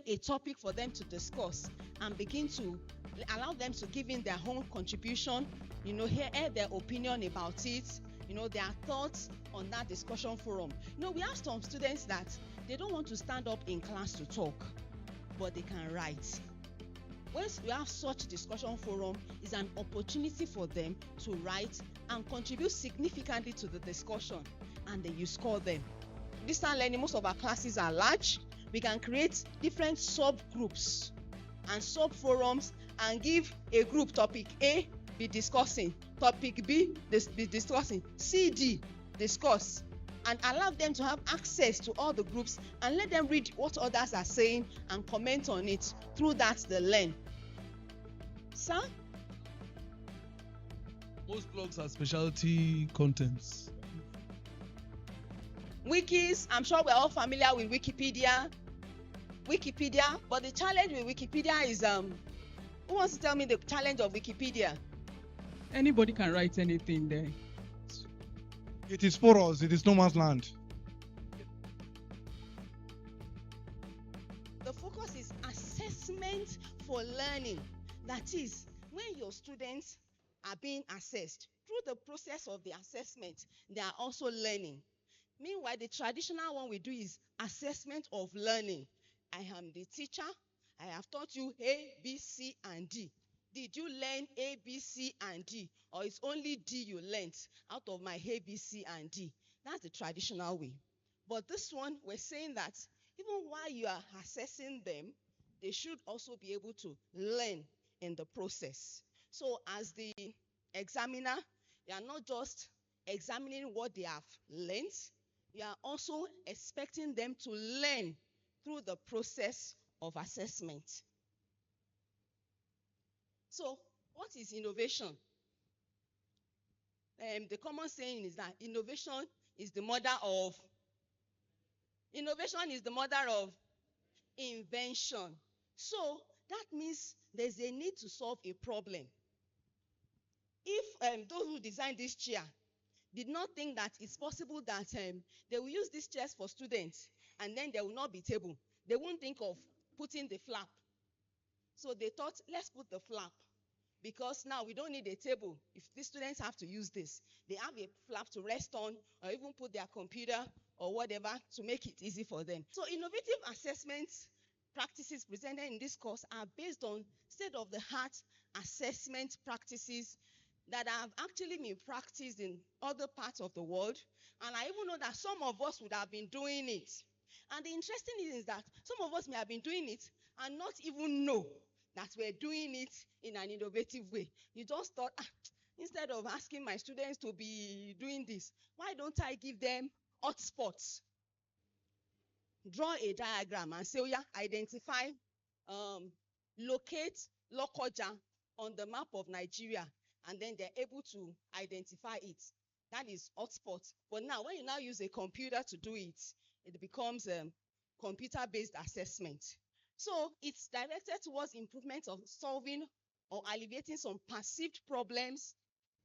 a topic for them to discuss and begin to allow them to give in their own contribution, hear their opinion about it, their thoughts on that discussion forum. We have some students that they don't want to stand up in class to talk, but they can write. Once we have such discussion forum, it's an opportunity for them to write and contribute significantly to the discussion, and then you score them. Distance learning, most of our classes are large. We can create different subgroups and sub-forums and give a group topic A, be discussing, topic B, be discussing, C, D, discuss, and allow them to have access to all the groups and let them read what others are saying and comment on it. Through that, they learn. Sir? Most blogs are specialty contents. Wikis, I'm sure we're all familiar with Wikipedia, but the challenge with Wikipedia is, who wants to tell me the challenge of Wikipedia? Anybody can write anything there. It is porous, it is no man's land. The focus is assessment for learning. That is, when your students are being assessed, through the process of the assessment, they are also learning. Meanwhile, the traditional one we do is assessment of learning. I am the teacher. I have taught you A, B, C, and D. Did you learn A, B, C, and D? Or it's only D you learned out of my A, B, C, and D? That's the traditional way. But this one, we're saying that even while you are assessing them, they should also be able to learn in the process. So as the examiner, you are not just examining what they have learned, you are also expecting them to learn through the process of assessment. So, what is innovation? The common saying is that innovation is the mother of invention. So, that means there's a need to solve a problem. If those who designed this chair did not think that it's possible that they will use these chairs for students and then there will not be table, they won't think of putting the flap. So they thought, let's put the flap, because now we don't need a table. If the students have to use this, they have a flap to rest on or even put their computer or whatever to make it easy for them. So innovative assessment practices presented in this course are based on state-of-the-art assessment practices that have actually been practiced in other parts of the world. And I even know that some of us would have been doing it. And the interesting thing is that some of us may have been doing it and not even know that we're doing it in an innovative way. You just thought, instead of asking my students to be doing this, why don't I give them hotspots? Draw a diagram and say, oh yeah, identify, locate Lokoja on the map of Nigeria, and then they're able to identify it. That is hotspot. But now, when you now use a computer to do it, it becomes computer-based assessment. So it's directed towards improvement of solving or alleviating some perceived problems.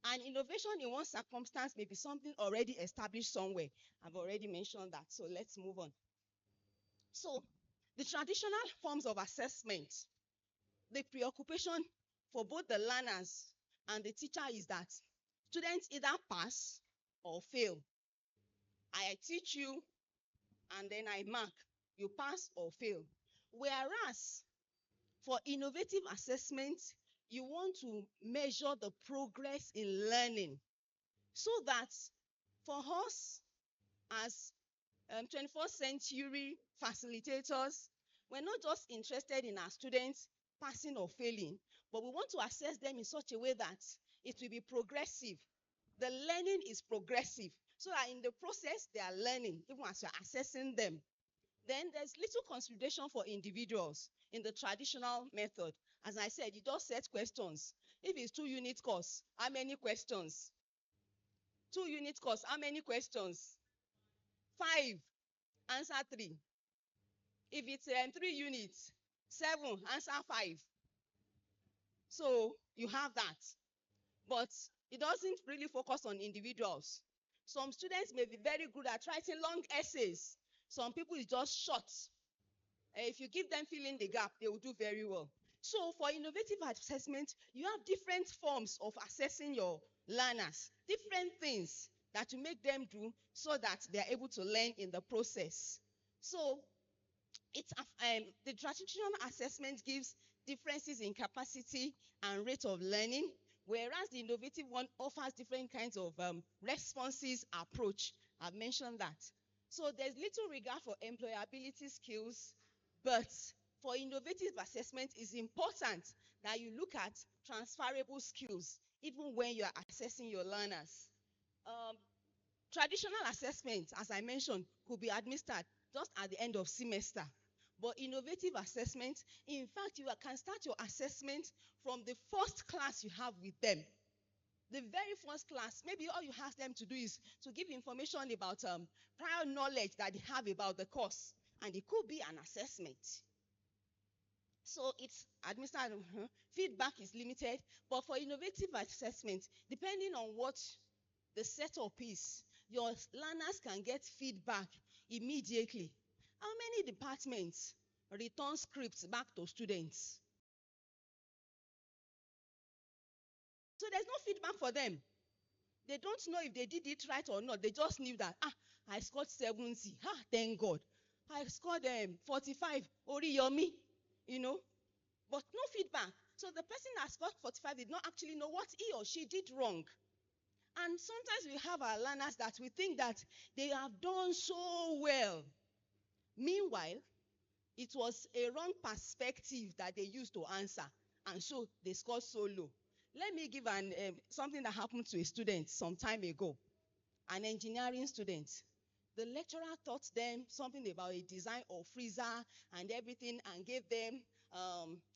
And innovation in one circumstance may be something already established somewhere. I've already mentioned that, so let's move on. So the traditional forms of assessment, the preoccupation for both the learners and the teacher is that students either pass or fail. I teach you and then I mark, you pass or fail. Whereas for innovative assessment, you want to measure the progress in learning so that for us as 21st century facilitators, we're not just interested in our students passing or failing, but we want to assess them in such a way that it will be progressive. The learning is progressive, so that in the process they are learning, even as you're assessing them. Then there's little consideration for individuals in the traditional method. As I said, you just set questions. If it's 2-unit course, how many questions? 2-unit course, how many questions? 5, answer 3. If it's 3 units, 7, answer 5. So you have that. But it doesn't really focus on individuals. Some students may be very good at writing long essays. Some people is just short. If you give them fill in the gap, they will do very well. So for innovative assessment, you have different forms of assessing your learners, different things that you make them do so that they are able to learn in the process. So the traditional assessment gives differences in capacity and rate of learning, whereas the innovative one offers different kinds of responses approach. I've mentioned that. So there's little regard for employability skills, but for innovative assessment, it's important that you look at transferable skills even when you are assessing your learners. Traditional assessment, as I mentioned, could be administered just at the end of semester. But innovative assessment, in fact, you can start your assessment from the first class you have with them. The very first class, maybe all you ask them to do is to give information about prior knowledge that they have about the course, and it could be an assessment. So it's administered, feedback is limited, but for innovative assessment, depending on what the setup is, your learners can get feedback immediately. How many departments return scripts back to students? So there's no feedback for them. They don't know if they did it right or not. They just knew that, I scored 70. Thank God. I scored 45. Oriyomi, but no feedback. So the person that scored 45 did not actually know what he or she did wrong. And sometimes we have our learners that we think that they have done so well. Meanwhile, it was a wrong perspective that they used to answer, and so they scored so low. Let me give something that happened to a student some time ago, an engineering student. The lecturer taught them something about a design of freezer and everything, and gave them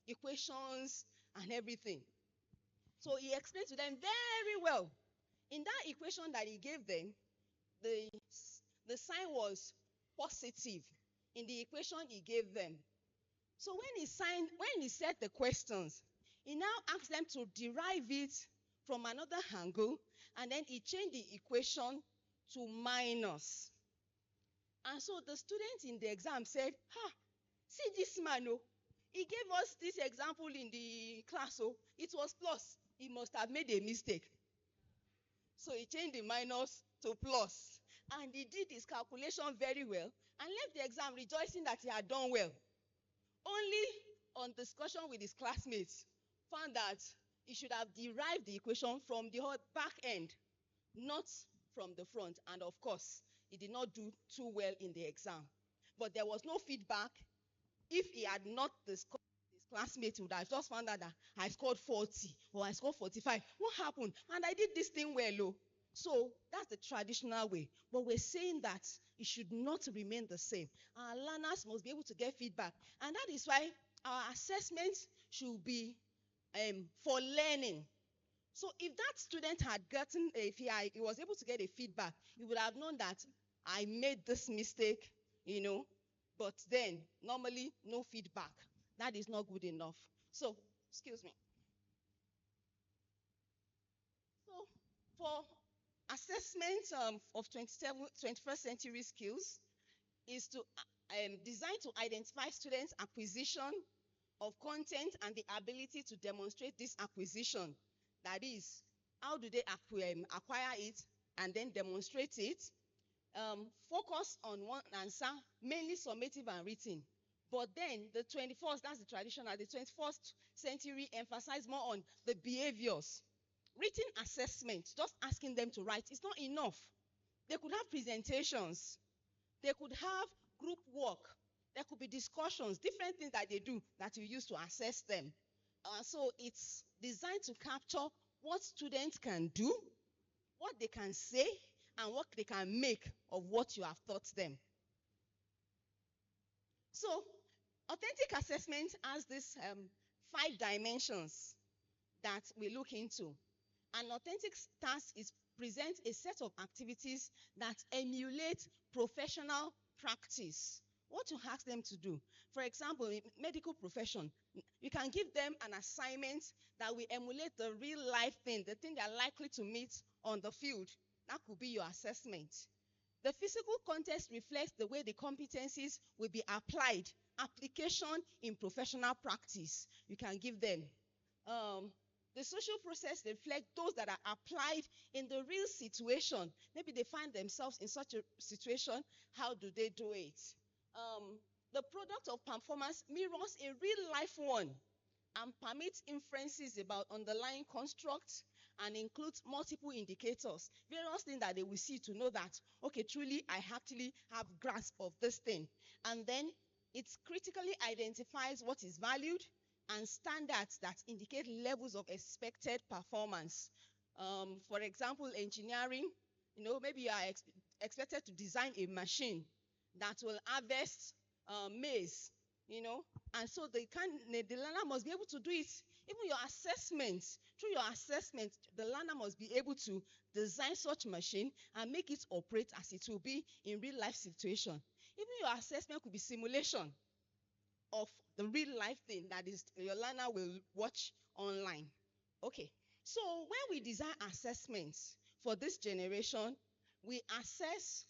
equations and everything. So he explained to them very well. In that equation that he gave them, the sign was positive in the equation he gave them. So when he said the questions, he now asked them to derive it from another angle, and then he changed the equation to minus. And so the student in the exam said, see this man, he gave us this example in the class, it was plus. He must have made a mistake. So he changed the minus to plus. And he did his calculation very well and left the exam rejoicing that he had done well. Only on discussion with his classmates, found that he should have derived the equation from the back end, not from the front. And of course, he did not do too well in the exam. But there was no feedback. If he had not discussed with his classmates, he would have just found out that I scored 40 or I scored 45. What happened? And I did this thing well. So that's the traditional way. But we're saying that it should not remain the same. Our learners must be able to get feedback. And that is why our assessments should be for learning. So if that student had gotten, if he was able to get a feedback, he would have known that I made this mistake, but then normally no feedback. That is not good enough. So, excuse me. So for assessment of 21st century skills is to designed to identify students' acquisition of content and the ability to demonstrate this acquisition. That is, how do they acquire it and then demonstrate it? Focus on one answer, mainly summative and written. But then the 21st, that's the traditional, the 21st century emphasize more on the behaviors. Written assessment, just asking them to write, is not enough. They could have presentations. They could have group work. There could be discussions, different things that they do that you use to assess them. So it's designed to capture what students can do, what they can say, and what they can make of what you have taught them. So authentic assessment has these 5 dimensions that we look into. An authentic task is present a set of activities that emulate professional practice. What you ask them to do. For example, in medical profession, you can give them an assignment that will emulate the real life thing, the thing they are likely to meet on the field. That could be your assessment. The physical context reflects the way the competencies will be applied application in professional practice. You can give them. The social process reflects those that are applied in the real situation. Maybe they find themselves in such a situation. How do they do it? The product of performance mirrors a real life one and permits inferences about underlying constructs and includes multiple indicators, various things that they will see to know that, okay, truly I actually have grasp of this thing. And then it critically identifies what is valued and standards that indicate levels of expected performance. For example, engineering, maybe you are expected to design a machine that will harvest maize, and so the learner must be able to do it. Even your assessment, through your assessment, the learner must be able to design such machine and make it operate as it will be in real life situation. Even your assessment could be simulation of the real life thing that is your learner will watch online. Okay, so when we design assessments for this generation, we assess.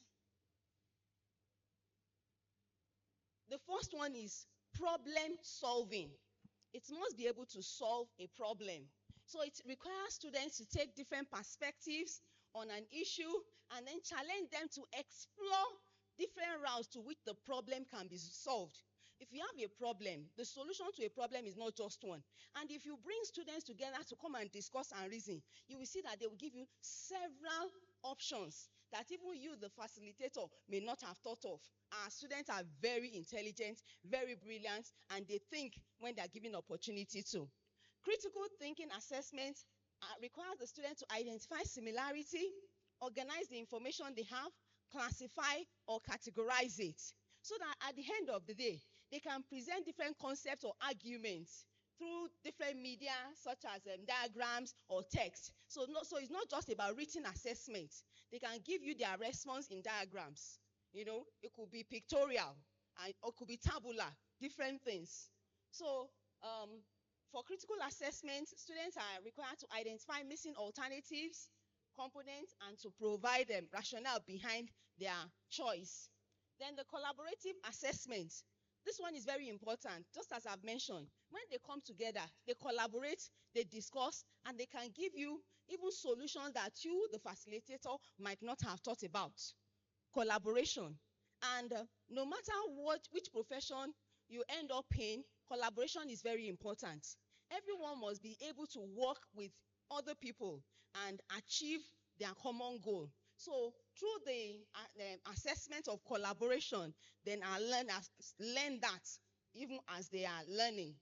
The first one is problem solving. It must be able to solve a problem. So it requires students to take different perspectives on an issue and then challenge them to explore different routes to which the problem can be solved. If you have a problem, the solution to a problem is not just one. And if you bring students together to come and discuss and reason, you will see that they will give you several options that even you, the facilitator, may not have thought of. Our students are very intelligent, very brilliant, and they think when they are given opportunity to. Critical thinking assessment requires the student to identify similarity, organize the information they have, classify or categorize it, so that at the end of the day, they can present different concepts or arguments through different media such as diagrams or text. So it's not just about written assessment. They can give you their response in diagrams. It could be pictorial, and it could be tabular, different things. So for critical assessment, students are required to identify missing alternatives, components, and to provide them rationale behind their choice. Then the collaborative assessment. This one is very important. Just as I've mentioned, when they come together, they collaborate, they discuss, and they can give you even solutions that you, the facilitator, might not have thought about. Collaboration. And no matter which profession you end up in, collaboration is very important. Everyone must be able to work with other people and achieve their common goal. So through the assessment of collaboration, then our learners learn that even as they are learning.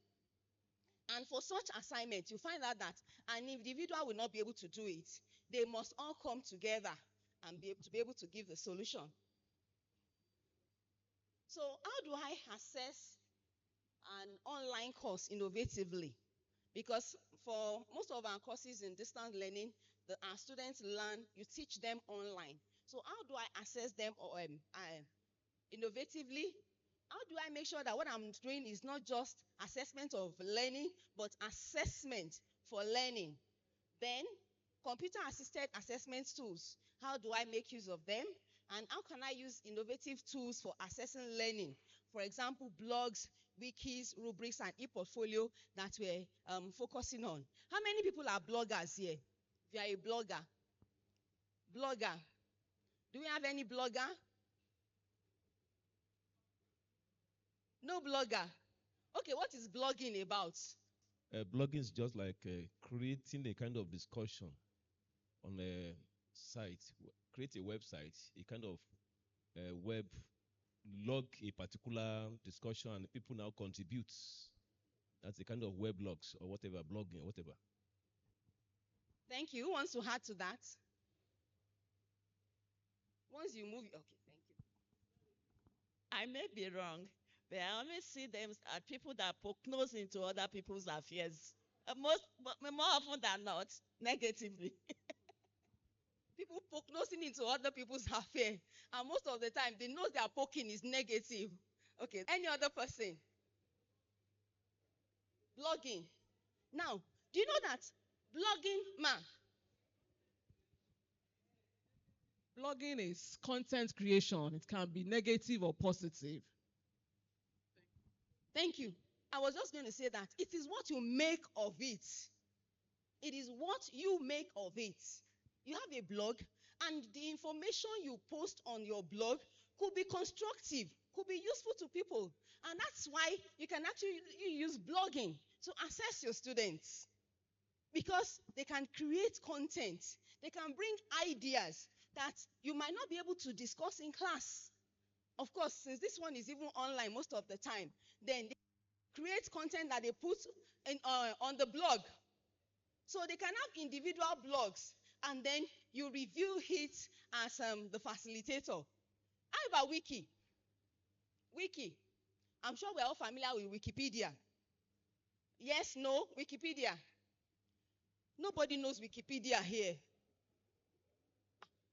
And for such assignments, you find out that an individual will not be able to do it. They must all come together and be able to give the solution. So how do I assess an online course innovatively? Because for most of our courses in distance learning, our students learn, you teach them online. So how do I assess them innovatively? How do I make sure that what I'm doing is not just assessment of learning, but assessment for learning? Then, computer-assisted assessment tools. How do I make use of them? And how can I use innovative tools for assessing learning? For example, blogs, wikis, rubrics, and e-portfolio that we're focusing on. How many people are bloggers here? If you are a blogger. Do we have any blogger? No blogger. Okay, what is blogging about? Blogging is just like creating a kind of discussion on a site. Create a website, a kind of web, log a particular discussion, and people now contribute. That's a kind of web logs or whatever, blogging or whatever. Thank you. Who wants to add to that? Once you move, okay, thank you. I may be wrong, but I only see them as people that poke nose into other people's affairs. More often than not, negatively. People poke nosing into other people's affairs, and most of the time, the nose they are poking is negative. Okay, any other person? Blogging. Now, do you know that blogging, Blogging is content creation. It can be negative or positive. Thank you. I was just going to say that it is what you make of it. It is what you make of it. You have a blog, and the information you post on your blog could be constructive, could be useful to people. And that's why you can actually use blogging to assess your students. Because they can create content, they can bring ideas that you might not be able to discuss in class. Of course, since this one is even online most of the time, then they create content that they put on the blog. So they can have individual blogs, and then you review it as the facilitator. How about Wiki? Wiki. I'm sure we're all familiar with Wikipedia. Yes, no, Wikipedia. Nobody knows Wikipedia here.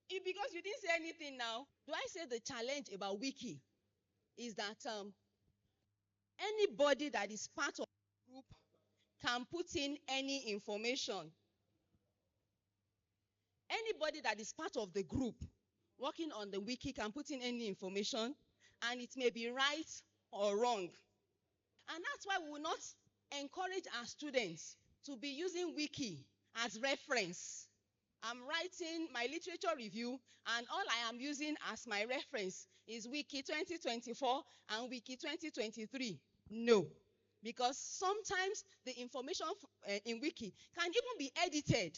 Because you didn't say anything now. Do I say the challenge about Wiki is that anybody that is part of the group can put in any information. Anybody that is part of the group working on the Wiki can put in any information, and it may be right or wrong. And that's why we will not encourage our students to be using Wiki as reference. I'm writing my literature review, and all I am using as my reference is Wiki 2024 and Wiki 2023. No, because sometimes the information in Wiki can even be edited.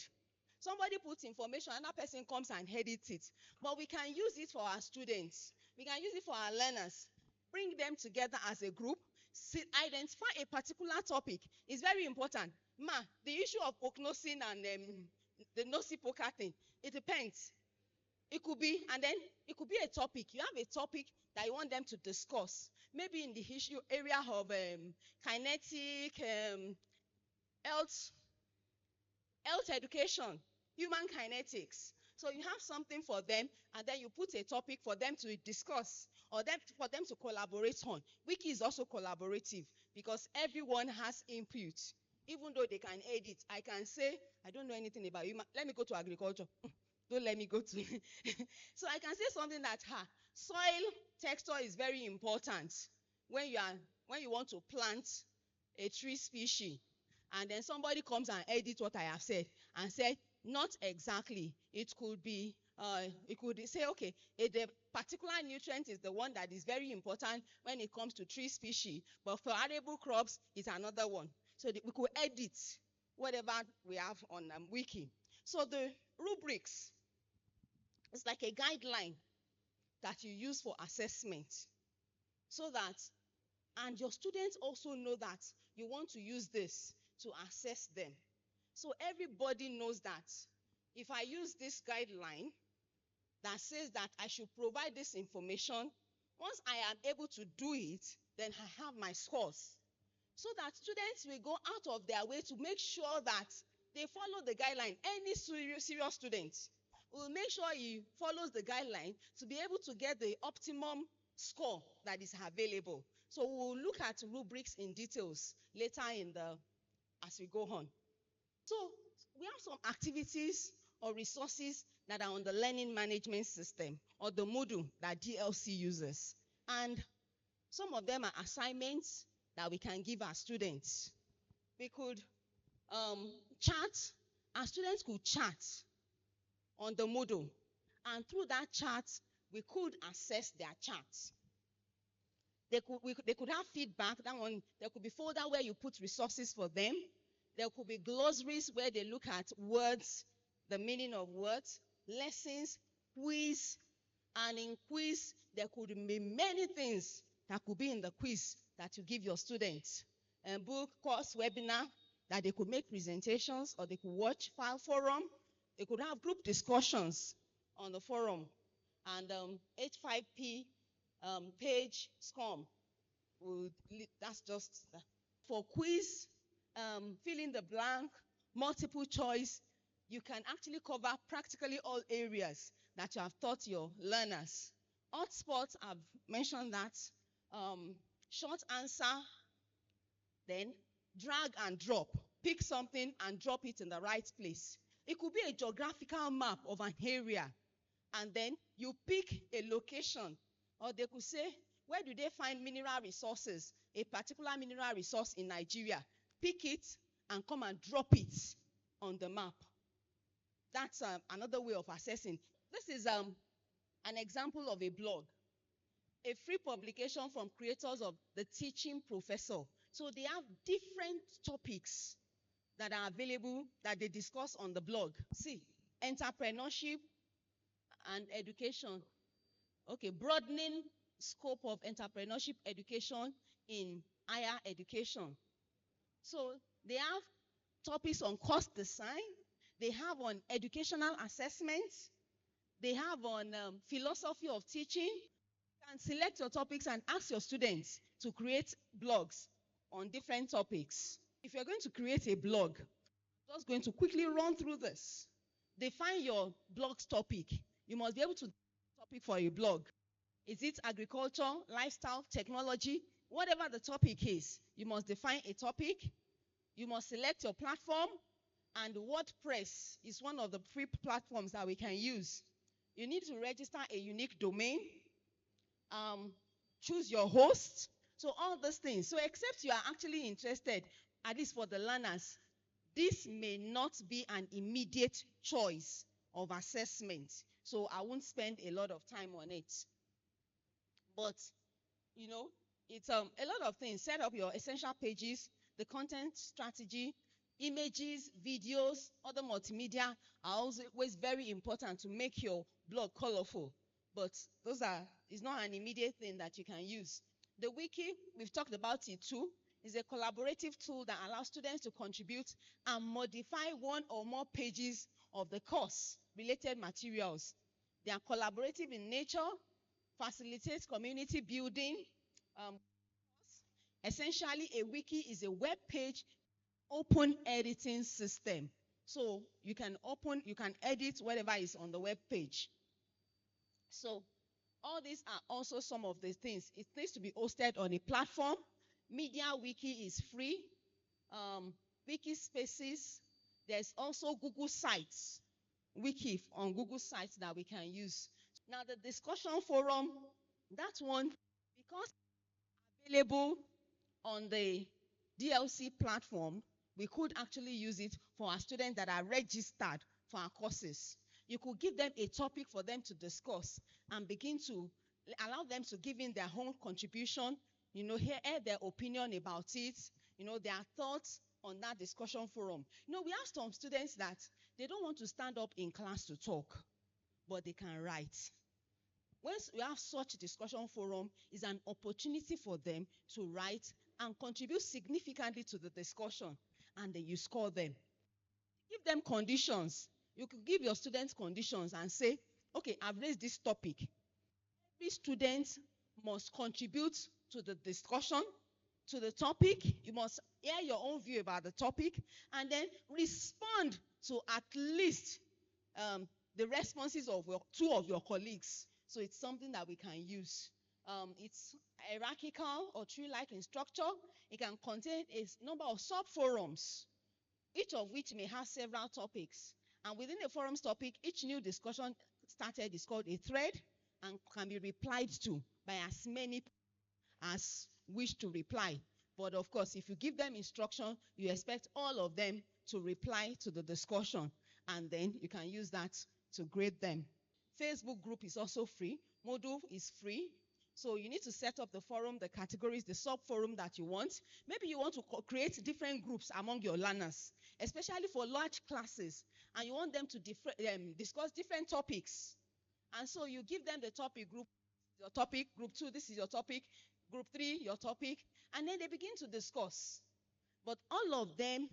Somebody puts information, another person comes and edits it. But we can use it for our students. We can use it for our learners. Bring them together as a group. Identify a particular topic. It's very important. The issue of prognosing and the nosy poker thing, it depends. It could be a topic. You have a topic that you want them to discuss. Maybe in the issue area of kinetic, health education, human kinetics. So you have something for them, and then you put a topic for them to discuss or for them to collaborate on. Wiki is also collaborative because everyone has input. Even though they can edit, I can say, I don't know anything about human. Let me go to agriculture. Don't let me go to. So I can say something that soil texture is very important when you want to plant a tree species. And then somebody comes and edits what I have said and said, not exactly. It could say, okay, the particular nutrient is the one that is very important when it comes to tree species, but for arable crops, it's another one. So we could edit whatever we have on Wiki. So the rubrics, it's like a guideline that you use for assessment, so that, and your students also know that you want to use this to assess them. So everybody knows that if I use this guideline that says that I should provide this information, once I am able to do it, then I have my scores. So that students will go out of their way to make sure that they follow the guideline. Any serious student will make sure he follows the guideline to be able to get the optimum score that is available. So we'll look at rubrics in details later as we go on. So we have some activities or resources that are on the learning management system or the module that DLC uses. And some of them are assignments that we can give our students. We could chat, our students could chat on the module, and through that chat, we could assess their chats. They could have feedback. That one, there could be folder where you put resources for them. There could be glossaries where they look at words, the meaning of words, lessons, quiz, and in quiz, there could be many things that could be in the quiz that you give your students. Book, course, webinar, that they could make presentations, or they could watch file forum. They could have group discussions on the forum. And H5P page SCORM. That's just for quiz, fill in the blank, multiple choice. You can actually cover practically all areas that you have taught your learners. Hotspots, I've mentioned that. Short answer, then drag and drop. Pick something and drop it in the right place. It could be a geographical map of an area, and then you pick a location, or they could say, Where do they find mineral resources, a particular mineral resource in Nigeria? Pick it and come and drop it on the map. That's another way of assessing. This is an example of a blog, a free publication from creators of The Teaching Professor. So they have different topics that are available that they discuss on the blog. See, entrepreneurship and education. Okay, broadening scope of entrepreneurship education in higher education. So they have topics on course design. They have on educational assessments. They have on philosophy of teaching. You can select your topics and ask your students to create blogs on different topics. If you're going to create a blog, I'm just going to quickly run through this. Define your blog's topic. You must be able to define a topic for a blog. Is it agriculture, lifestyle, technology? Whatever the topic is, you must define a topic. You must select your platform. And WordPress is one of the free platforms that we can use. You need to register a unique domain. Choose your host. So all those things. So except you are actually interested, at least for the learners, this may not be an immediate choice of assessment. So I won't spend a lot of time on it. But, you know, it's a lot of things. Set up your essential pages, the content strategy, images, videos, other multimedia are always very important to make your blog colorful. But it's not an immediate thing that you can use. The wiki, we've talked about it too, is a collaborative tool that allows students to contribute and modify one or more pages of the course related materials. They are collaborative in nature, facilitates community building. Essentially, a wiki is a web page open editing system. So you can edit whatever is on the web page. So all these are also some of the things. It needs to be hosted on a platform. Media Wiki is free. Wiki Spaces. There's also Google Sites. Wiki on Google Sites that we can use. Now the discussion forum, that one, because it's available on the DLC platform, we could actually use it for our students that are registered for our courses. You could give them a topic for them to discuss and begin to allow them to give in their own contribution, hear their opinion about it, their thoughts on that discussion forum. We have some students that they don't want to stand up in class to talk, but they can write. Once we have such a discussion forum, it's an opportunity for them to write and contribute significantly to the discussion, and then you score them. Give them conditions. You could give your students conditions and say, okay, I've raised this topic. Every student must contribute to the discussion, to the topic. You must hear your own view about the topic and then respond to at least the responses of two of your colleagues. So it's something that we can use. It's hierarchical or tree-like in structure. It can contain a number of sub-forums, each of which may have several topics. And within a forum's topic, each new discussion started is called a thread and can be replied to by as many as wish to reply. But of course, if you give them instruction, you expect all of them to reply to the discussion, and then you can use that to grade them. Facebook group is also free. Moodle is free. So you need to set up the forum, the categories, the sub-forum that you want. Maybe you want to create different groups among your learners, especially for large classes, and you want them to discuss different topics. And so you give them the topic group, your topic, group 2, this is your topic, group 3, your topic, and then they begin to discuss. But all of them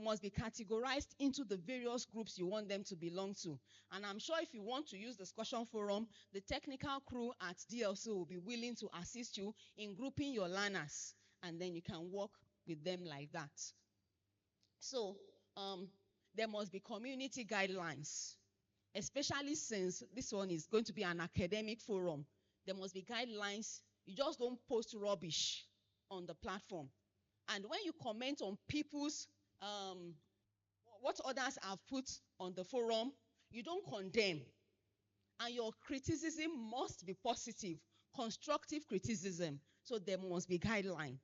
must be categorized into the various groups you want them to belong to. And I'm sure if you want to use discussion forum, the technical crew at DLC will be willing to assist you in grouping your learners, and then you can work with them like that. So there must be community guidelines, especially since this one is going to be an academic forum. There must be guidelines. You just don't post rubbish on the platform. And when you comment on people's what others have put on the forum, you don't condemn. And your criticism must be positive, constructive criticism. So there must be guideline.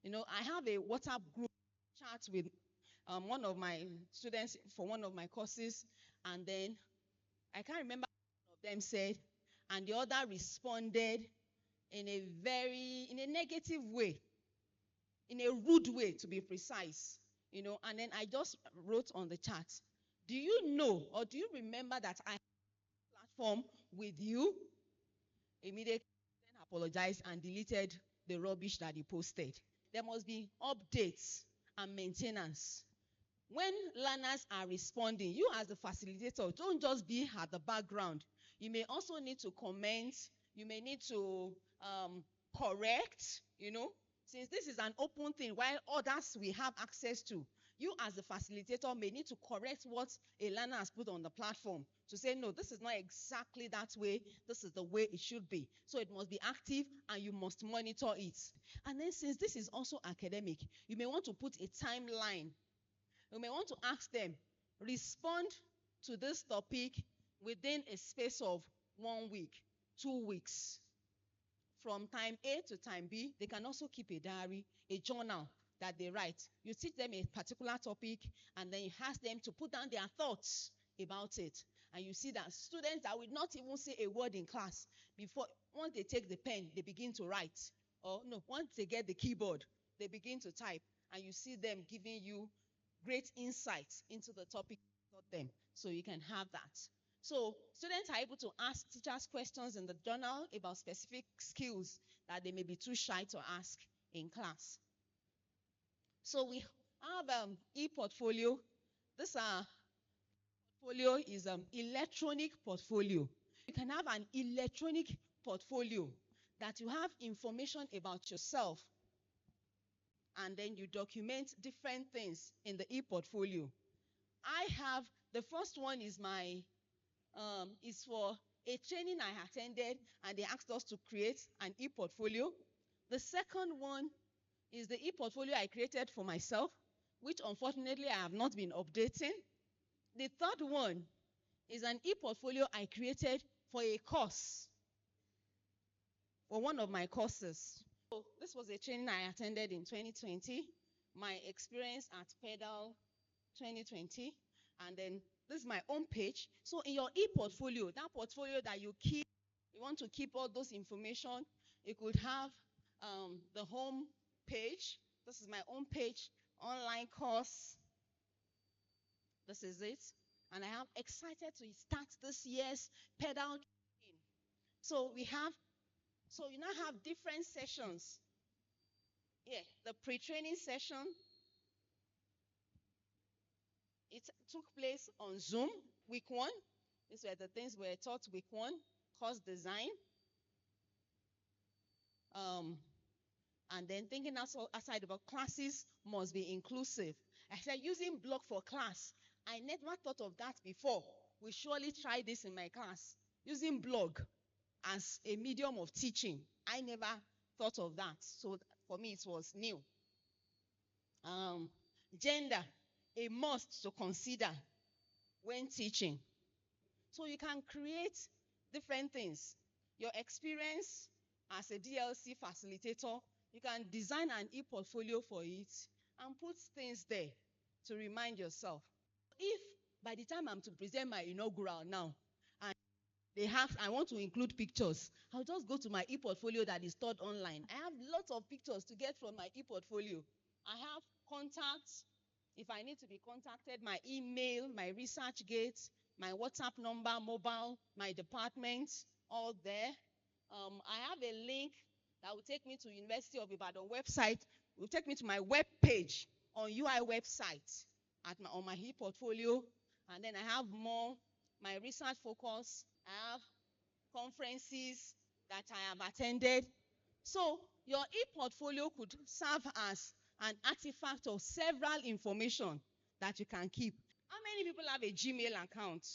You know, I have a WhatsApp group chat with one of my students for one of my courses, and then I can't remember what one of them said, and the other responded in a negative way, in a rude way to be precise, you know, and then I just wrote on the chat, do you know or do you remember that I have a platform with you? Immediately apologized and deleted the rubbish that he posted. There must be updates and maintenance. When learners are responding, you as the facilitator, don't just be at the background. You may also need to comment. You may need to correct, you know. Since this is an open thing, while others we have access to, you as the facilitator may need to correct what a learner has put on the platform to say, no, this is not exactly that way. This is the way it should be. So it must be active and you must monitor it. And then since this is also academic, you may want to put a timeline. You may want to ask them, respond to this topic within a space of 1 week, 2 weeks. From time A to time B, they can also keep a diary, a journal that they write. You teach them a particular topic, and then you ask them to put down their thoughts about it. And you see that students that will not even say a word in class, once they take the pen, they begin to write. Or no, once they get the keyboard, they begin to type. And you see them giving you great insights into the topic you taught them. So you can have that. So students are able to ask teachers questions in the journal about specific skills that they may be too shy to ask in class. So we have e-portfolio. This portfolio is electronic portfolio. You can have an electronic portfolio that you have information about yourself, and then you document different things in the e-portfolio. I have, the first one is is for a training I attended, and they asked us to create an e-portfolio. The second one is the e-portfolio I created for myself, which unfortunately I have not been updating. The third one is an e-portfolio I created for a course, for one of my courses. So this was a training I attended in 2020, my experience at PDSW 2020, and then this is my own page. So in your e-portfolio, that portfolio that you keep, you want to keep all those information, you could have the home page. This is my own page, online course. This is it. And I am excited to start this year's PDSW training. So you now have different sessions. Yeah, the pre-training session, it took place on Zoom, week 1. These were the things we were taught week 1, course design. And then thinking outside about classes must be inclusive. I said using blog for class. I never thought of that before. We surely try this in my class. Using blog as a medium of teaching. I never thought of that. So for me, it was new. Gender, a must to consider when teaching. So you can create different things. Your experience as a DLC facilitator, you can design an e-portfolio for it and put things there to remind yourself. If by the time I'm to present my inaugural now, and they have, I want to include pictures, I'll just go to my e-portfolio that is stored online. I have lots of pictures to get from my e-portfolio. I have contacts, if I need to be contacted, my email, my ResearchGate, my WhatsApp number, mobile, my department, all there. I have a link that will take me to University of Ibadan website, will take me to my web page on UI website on my e-portfolio. And then I have more, my research focus, I have conferences that I have attended. So your e-portfolio could serve as an artifact of several information that you can keep. How many people have a Gmail account?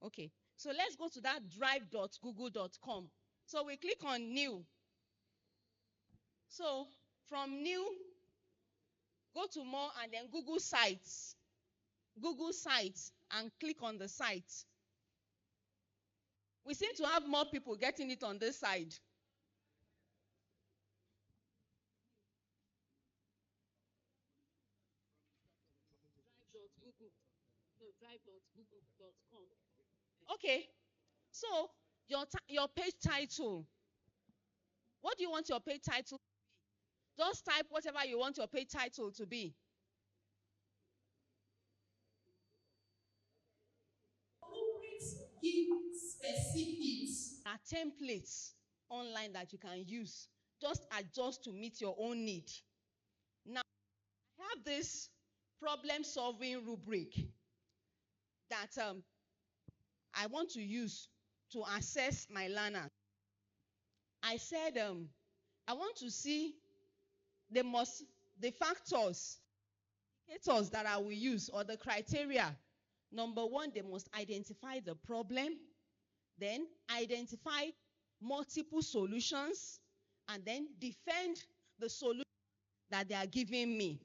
Okay, so let's go to that drive.google.com. So we click on new. So from new, go to more and then Google Sites. Google Sites and click on the site. We seem to have more people getting it on this side. Okay, so your page title. What do you want your page title to be? Just type whatever you want your page title to be. Give specifics. There are templates online that you can use. Just adjust to meet your own need. Now, I have this problem-solving rubric that I want to use to assess my learner. I said I want to see the factors, indicators that I will use, or the criteria. Number one, they must identify the problem, then identify multiple solutions, and then defend the solution that they are giving me.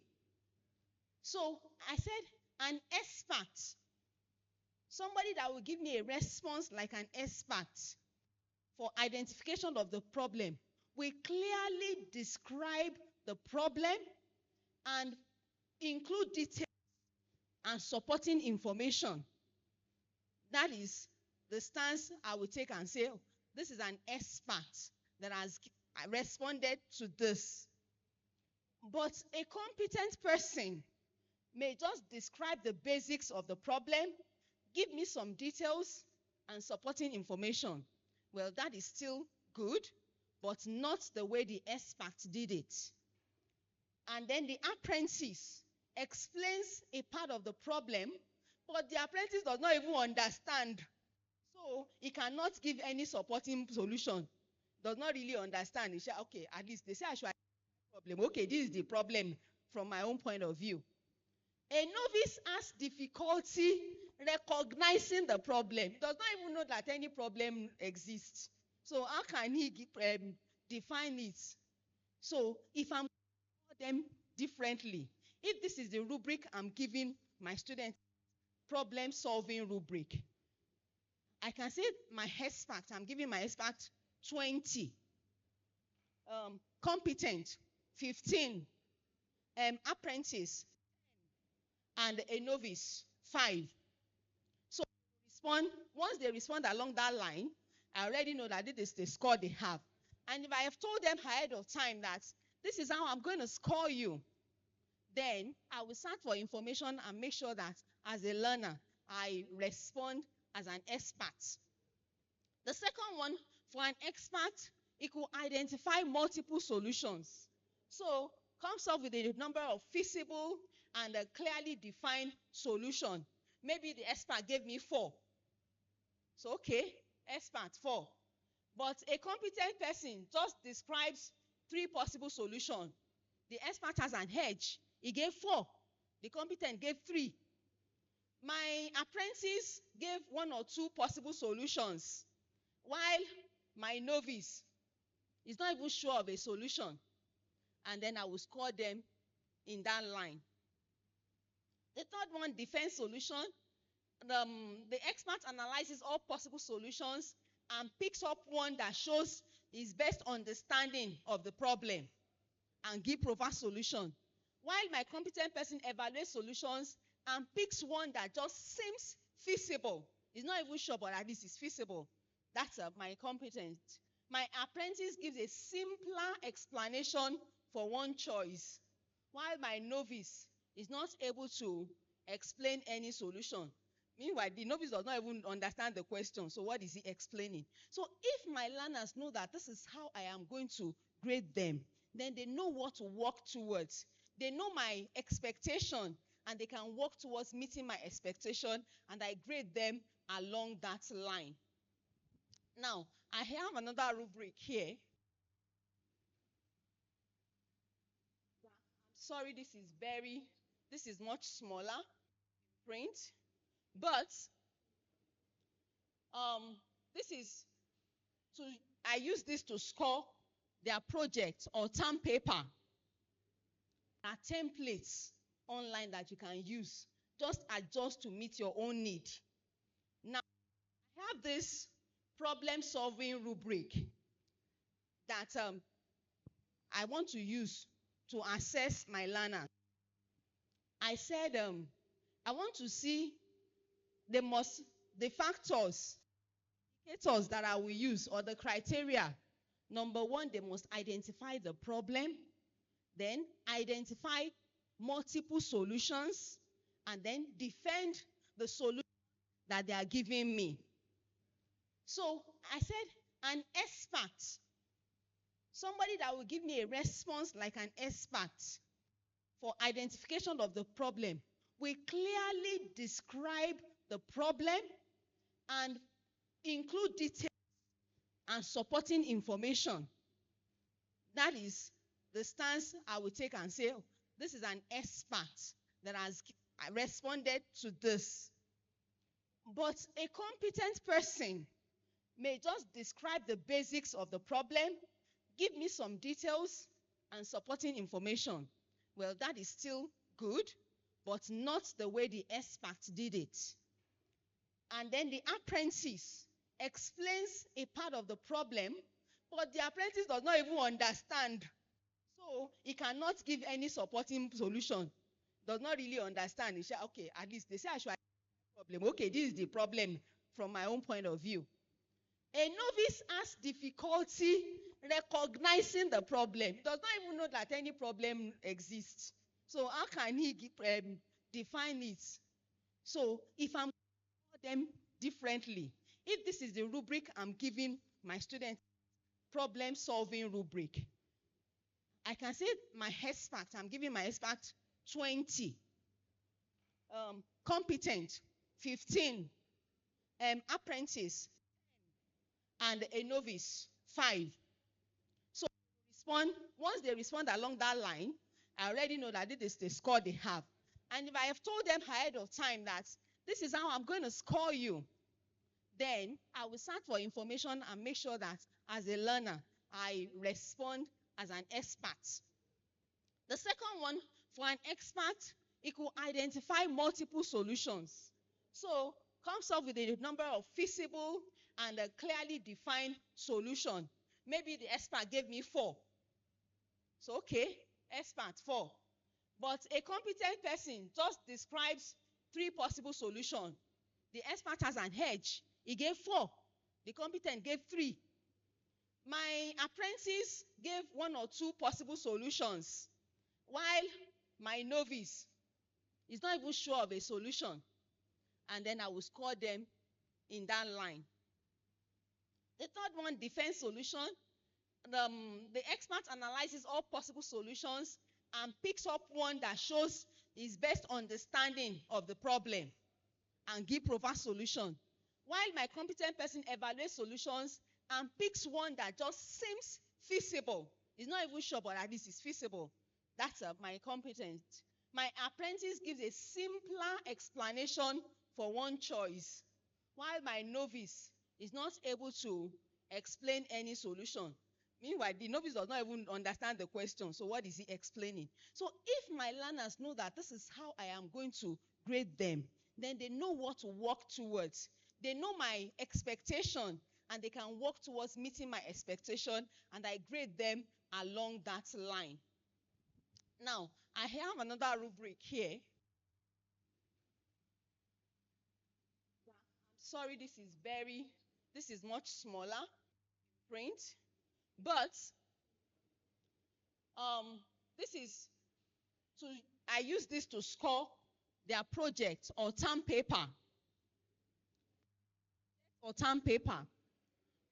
So I said an expert, somebody that will give me a response like an expert for identification of the problem, will clearly describe the problem and include details and supporting information. That is the stance I will take and say, oh, this is an expert that has responded to this. But a competent person may just describe the basics of the problem, give me some details and supporting information. Well, that is still good, but not the way the expert did it. And then the apprentice explains a part of the problem, but the apprentice does not even understand. So he cannot give any supporting solution. Does not really understand. He said, okay, at least they say I should have a problem. Okay, this is the problem from my own point of view. A novice has difficulty recognizing the problem. He does not even know that any problem exists. So how can he define it? So if I'm them differently, if this is the rubric I'm giving my students, problem-solving rubric, I can say my expert, I'm giving my expert 20. Competent, 15. Apprentice, and a novice, 5. So once they respond along that line, I already know that this is the score they have. And if I have told them ahead of time that this is how I'm going to score you, then I will search for information and make sure that as a learner, I respond as an expert. The second one, for an expert, it could identify multiple solutions. So comes up with a number of feasible and a clearly defined solution. Maybe the expert gave me 4. So, okay, expert 4. But a competent person just describes 3 possible solutions. The expert has an edge. He gave 4. The competent gave 3. My apprentice gave 1 or 2 possible solutions, while my novice is not even sure of a solution. And then I will score them in that line. The third one, defense solution. The expert analyzes all possible solutions and picks up one that shows his best understanding of the problem and give proper solution. While my competent person evaluates solutions and picks one that just seems feasible. He's not even sure, but at least it's feasible. That's my competent. My apprentice gives a simpler explanation for one choice, while my novice is not able to explain any solution. Meanwhile, the novice does not even understand the question. So what is he explaining? So if my learners know that this is how I am going to grade them, then they know what to work towards. They know my expectation, and they can work towards meeting my expectation, and I grade them along that line. Now, I have another rubric here. Sorry, this is much smaller print, but I use this to score their project or term paper. There are templates online that you can use. Just adjust to meet your own need. Now, I have this problem-solving rubric that I want to use to assess my learner. I said I want to see the factors, indicators that I will use, or the criteria. Number one, they must identify the problem, then identify multiple solutions, and then defend the solution that they are giving me. So I said an expert, somebody that will give me a response like an expert for identification of the problem, will clearly describe the problem and include details and supporting information. That is the stance I will take and say, oh, this is an expert that has responded to this. But a competent person may just describe the basics of the problem, give me some details and supporting information. Well, that is still good, but not the way the expert did it. And then the apprentice explains a part of the problem, but the apprentice does not even understand. So he cannot give any supporting solution. Does not really understand. He said, okay, at least they say I should identify the problem. Okay, this is the problem from my own point of view. A novice has difficulty recognizing the problem. He does not even know that any problem exists. So how can he define it? So if I'm them differently, if this is the rubric I'm giving my students, problem-solving rubric, I can say my expert, I'm giving my expert 20. Competent, 15. Apprentice, and a novice, 5. So once they respond along that line, I already know that this is the score they have. And if I have told them ahead of time that this is how I'm going to score you, then I will search for information and make sure that as a learner, I respond as an expert. The second one, for an expert, it could identify multiple solutions. So comes up with a number of feasible and a clearly defined solution. Maybe the expert gave me 4. So okay, expert 4. But a competent person just describes 3 possible solutions. The expert has an edge. He gave 4. The competent gave 3. My apprentice gave 1 or 2 possible solutions, while my novice is not even sure of a solution. And then I will score them in that line. The third one, defense solution. The expert analyzes all possible solutions and picks up one that shows his best understanding of the problem and give proper solution. While my competent person evaluates solutions and picks one that just seems feasible. He's not even sure, but at least it's feasible. That's my competent. My apprentice gives a simpler explanation for one choice, while my novice is not able to explain any solution. Meanwhile, the novice does not even understand the question. So what is he explaining? So if my learners know that this is how I am going to grade them, then they know what to work towards. They know my expectation, and they can work towards meeting my expectation, and I grade them along that line. Now, I have another rubric here. Sorry, this is much smaller print, but I use this to score their project or term paper.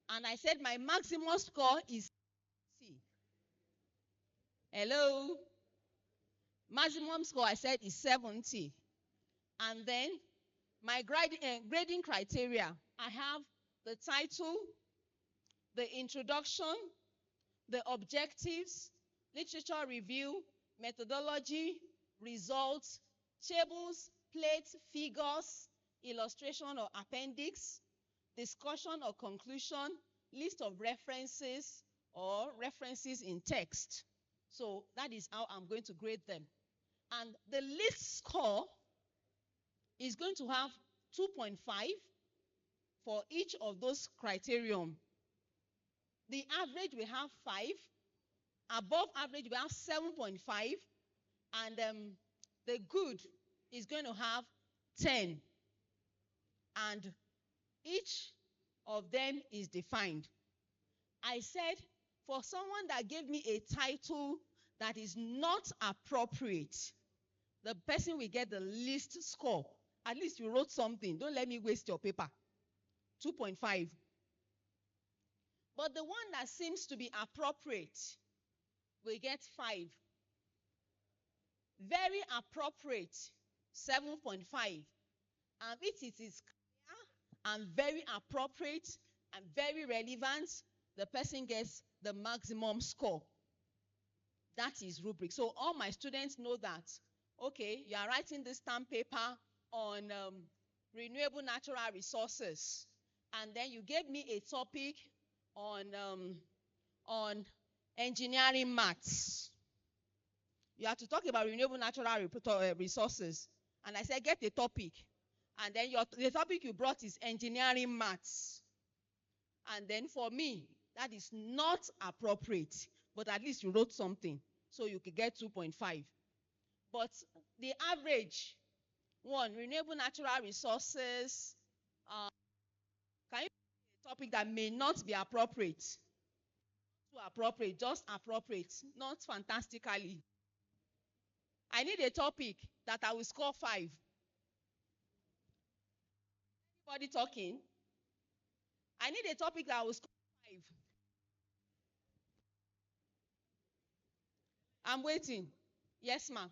And I said my maximum score is C. Hello? Maximum score I said is 70. And then my grading criteria, I have the title, the introduction, the objectives, literature review, methodology, results, tables, plates, figures, illustration or appendix, discussion or conclusion, list of references or references in text. So that is how I'm going to grade them. And the least score is going to have 2.5, for each of those criterion. The average we have 5, above average we have 7.5, and the good is going to have 10. And each of them is defined. I said, for someone that gave me a title that is not appropriate, the person will get the least score. At least you wrote something. Don't let me waste your paper. 2.5. But the one that seems to be appropriate will get 5. Very appropriate, 7.5. And if it is clear and very appropriate and very relevant, the person gets the maximum score. That is rubric. So all my students know that, okay, you are writing this term paper on renewable natural resources, and then you gave me a topic on engineering maths. You have to talk about renewable natural resources, and I said get a topic, and then the topic you brought is engineering maths, and then for me that is not appropriate, but at least you wrote something, so you could get 2.5. But the average one, renewable natural resources, can you pick a topic that may not be appropriate? Too appropriate, just appropriate, not fantastically. I need a topic that I will score 5. Anybody talking? I need a topic that I will score 5. I'm waiting. Yes, ma'am.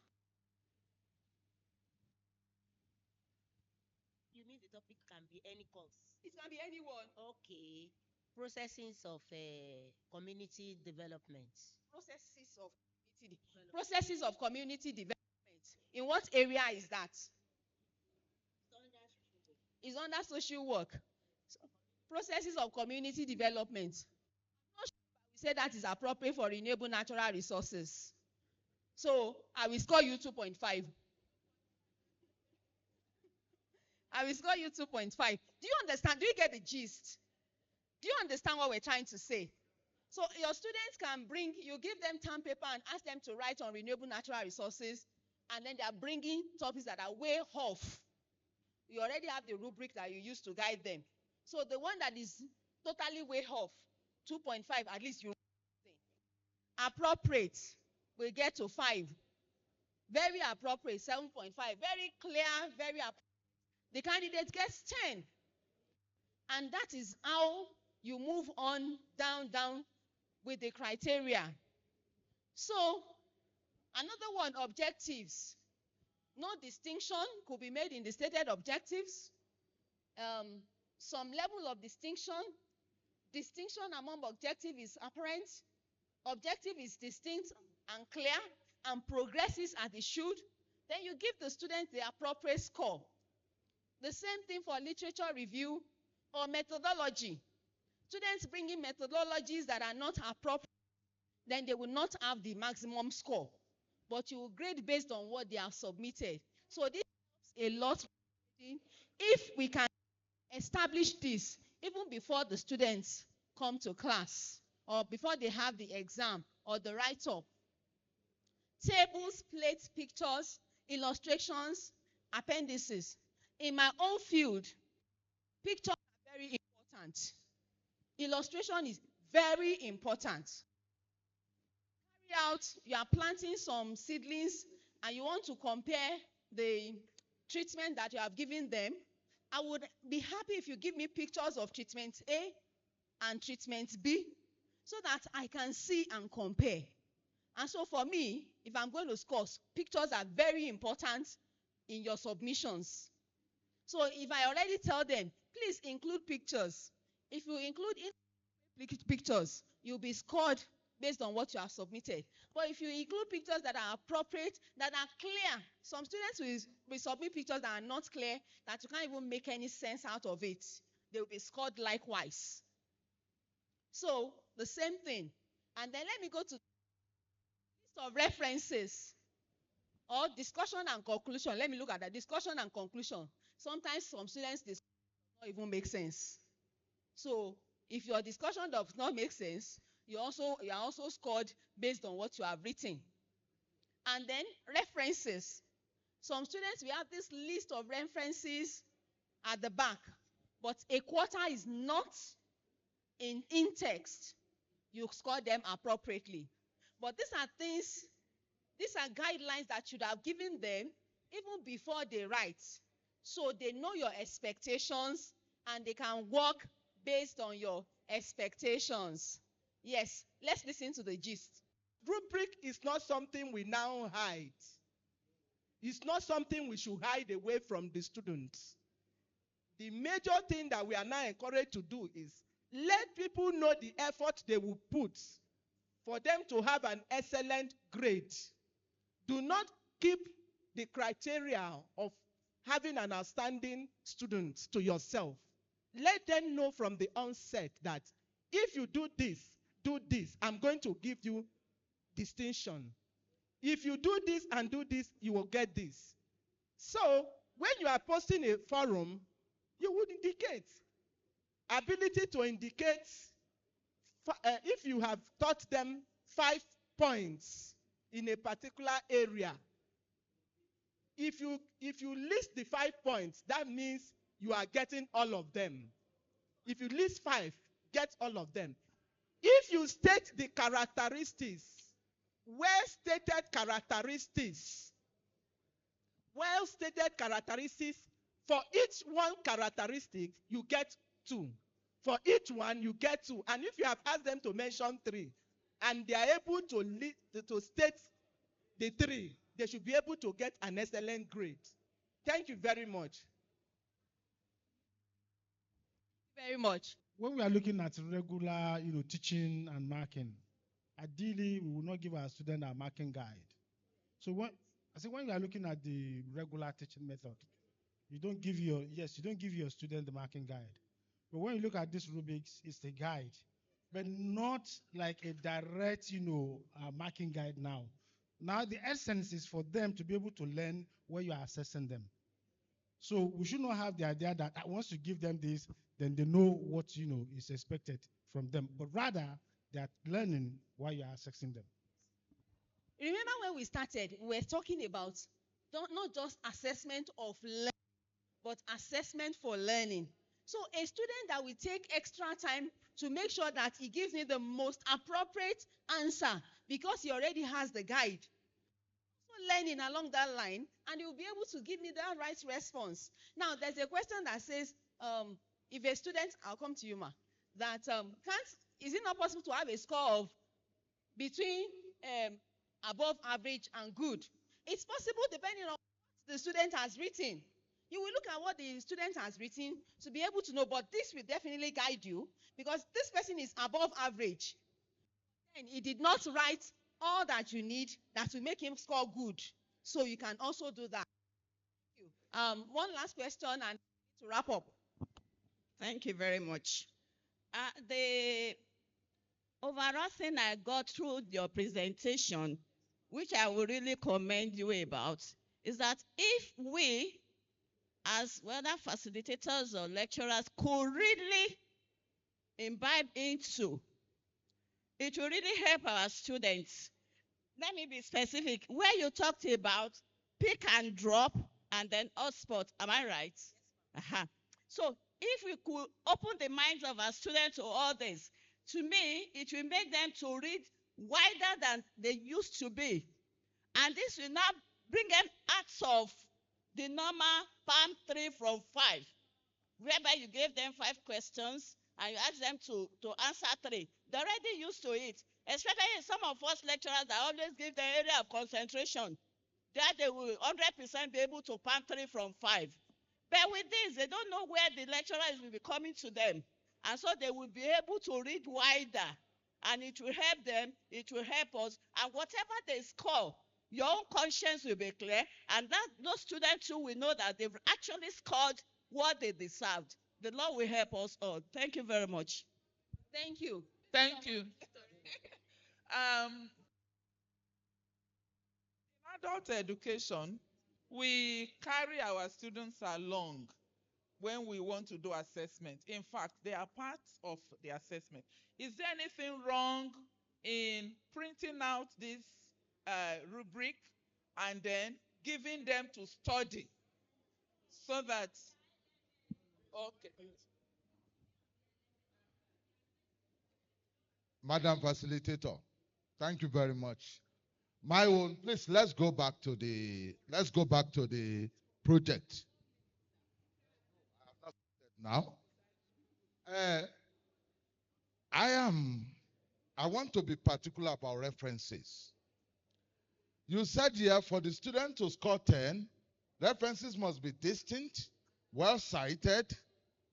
You mean the topic can be any course? It can be anyone. Okay. Processes of community development. Processes of community development. In what area is that? It's under social work. So, processes of community development. I'm not sure if we say that is appropriate for renewable natural resources. So I will score you 2.5. I will score you 2.5. Do you understand? Do you get the gist? Do you understand what we're trying to say? So your students can bring, you give them term paper and ask them to write on renewable natural resources, and then they are bringing topics that are way off. You already have the rubric that you use to guide them. So the one that is totally way off, 2.5, at least you appropriate, we get to 5. Very appropriate, 7.5. Very clear, very appropriate. The candidate gets 10. And that is how you move on down with the criteria. So, another one, objectives. No distinction could be made in the stated objectives. Some level of distinction. Distinction among objective is apparent. Objective is distinct and clear and progresses as it should. Then you give the student the appropriate score. The same thing for literature review or methodology. Students bringing methodologies that are not appropriate, then they will not have the maximum score. But you will grade based on what they have submitted. So this helps a lot if we can establish this even before the students come to class or before they have the exam or the write-up. Tables, plates, pictures, illustrations, appendices. In my own field, pictures are very important. Illustration is very important. Carry out, you are planting some seedlings and you want to compare the treatment that you have given them. I would be happy if you give me pictures of treatment A and treatment B so that I can see and compare. And so for me, if I'm going to score, pictures are very important in your submissions. So if I already tell them, please include pictures. If you include pictures, you'll be scored based on what you have submitted. But if you include pictures that are appropriate, that are clear, some students will submit pictures that are not clear, that you can't even make any sense out of it. They will be scored likewise. So the same thing. And then let me go to list of references or discussion and conclusion. Let me look at that. Discussion and conclusion. Sometimes some students discuss not even make sense. So if your discussion does not make sense, you are also scored based on what you have written. And then references. Some students, we have this list of references at the back, but a quarter is not in text. You score them appropriately. But these are guidelines that should have given them even before they write. So they know your expectations and they can work based on your expectations. Yes, let's listen to the gist. Rubric is not something we now hide. It's not something we should hide away from the students. The major thing that we are now encouraged to do is let people know the effort they will put for them to have an excellent grade. Do not keep the criteria of having an outstanding student to yourself. Let them know from the onset that if you do this, I'm going to give you distinction. If you do this and do this, you will get this. So, when you are posting a forum, you would indicate ability to indicate if you have taught them 5 points in a particular area. If you list the 5 points, that means you are getting all of them. If you list 5, get all of them. If you state the characteristics, well-stated characteristics, for each one characteristic, you get 2. For each one, you get 2. And if you have asked them to mention 3, and they are able to state the 3, they should be able to get an excellent grade. Thank you very much. Very much. When we are looking at regular, teaching and marking, ideally we will not give our student a marking guide. So when you are looking at the regular teaching method, you don't give your student the marking guide. But when you look at this rubrics, it's a guide, but not like a direct, marking guide now. Now the essence is for them to be able to learn where you are assessing them. So we should not have the idea that once you give them this, then they know what is expected from them. But rather, they are learning while you are assessing them. Remember when we started, we were talking about not just assessment of learning, but assessment for learning. So a student that will take extra time to make sure that he gives me the most appropriate answer because he already has the guide. So learning along that line, and he will be able to give me that right response. Now, there's a question that says, if a student, I'll come to you, Ma, that is it not possible to have a score of between above average and good? It's possible depending on what the student has written. You will look at what the student has written to be able to know, but this will definitely guide you because this person is above average. And he did not write all that you need that will make him score good. So you can also do that. Thank you. One last question and to wrap up. Thank you very much. The overall thing I got through your presentation, which I will really commend you about, is that if we, as whether facilitators or lecturers, could really imbibe into, it will really help our students. Let me be specific. Where you talked about pick and drop and then hotspot, am I right? Yes. So if we could open the minds of our students to all this, to me, it will make them to read wider than they used to be. And this will now bring them out of the normal palm 3 from 5, whereby you gave them 5 questions and you asked them to answer 3. They're already used to it, especially some of us lecturers that always give them area of concentration, that they will 100% be able to palm 3 from 5. But with this, they don't know where the lecturer will be coming to them. And so they will be able to read wider. And it will help them, it will help us. And whatever they score, your own conscience will be clear. And that those students too will know that they've actually scored what they deserved. The Lord will help us all. Thank you very much. Thank you. Thank you. In adult education, we carry our students along when we want to do assessment. In fact, they are part of the assessment. Is there anything wrong in printing out this rubric and then giving them to study so that, okay. Madam Facilitator, thank you very much. My own, please, let's go back to the project. Now, I want to be particular about references. You said here for the student to score 10, references must be distinct, well cited,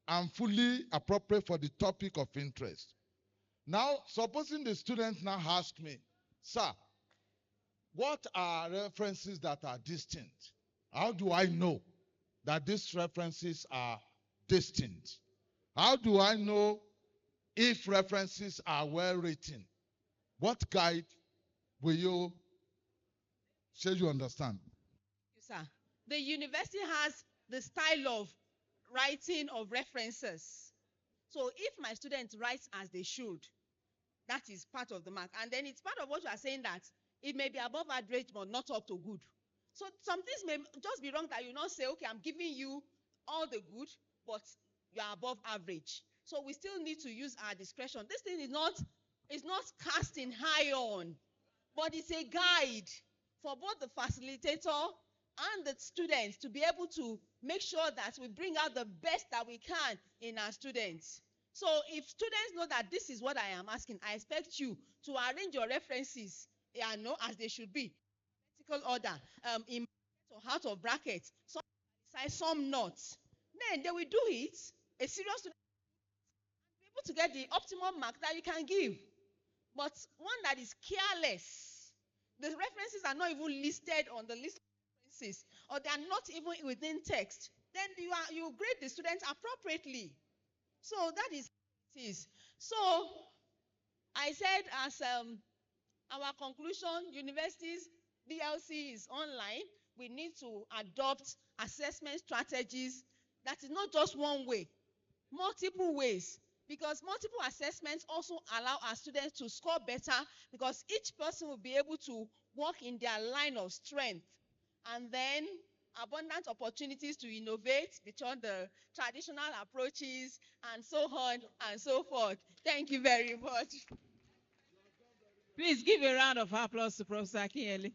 and fully appropriate for the topic of interest. Now, supposing the student now ask me, sir, what are references that are distinct? How do I know that these references are distinct? How do I know if references are well written? What guide will you say you understand? Yes, sir. The university has the style of writing of references. So if my students write as they should, that is part of the mark. And then it's part of what you are saying, that it may be above average but not up to good. So some things may just be wrong, that you not say, okay, I'm giving you all the good, but you are above average. So we still need to use our discretion. This thing is not cast in iron, but it's a guide for both the facilitator and the students to be able to make sure that we bring out the best that we can in our students. So if students know that this is what I am asking, I expect you to arrange your references, as they should be, vertical order, in or out of brackets, some size, some not. Then they will do it. A serious student will be able to get the optimum mark that you can give. But one that is careless, the references are not even listed on the list of references, or they are not even within text, then you grade the students appropriately. So that is how it is. So I said, as our conclusion, universities, DLC is online. We need to adopt assessment strategies that is not just one way, multiple ways. Because multiple assessments also allow our students to score better, because each person will be able to work in their line of strength. And then abundant opportunities to innovate beyond the traditional approaches, and so on and so forth. Thank you very much. Please give a round of applause to Professor Akinyele.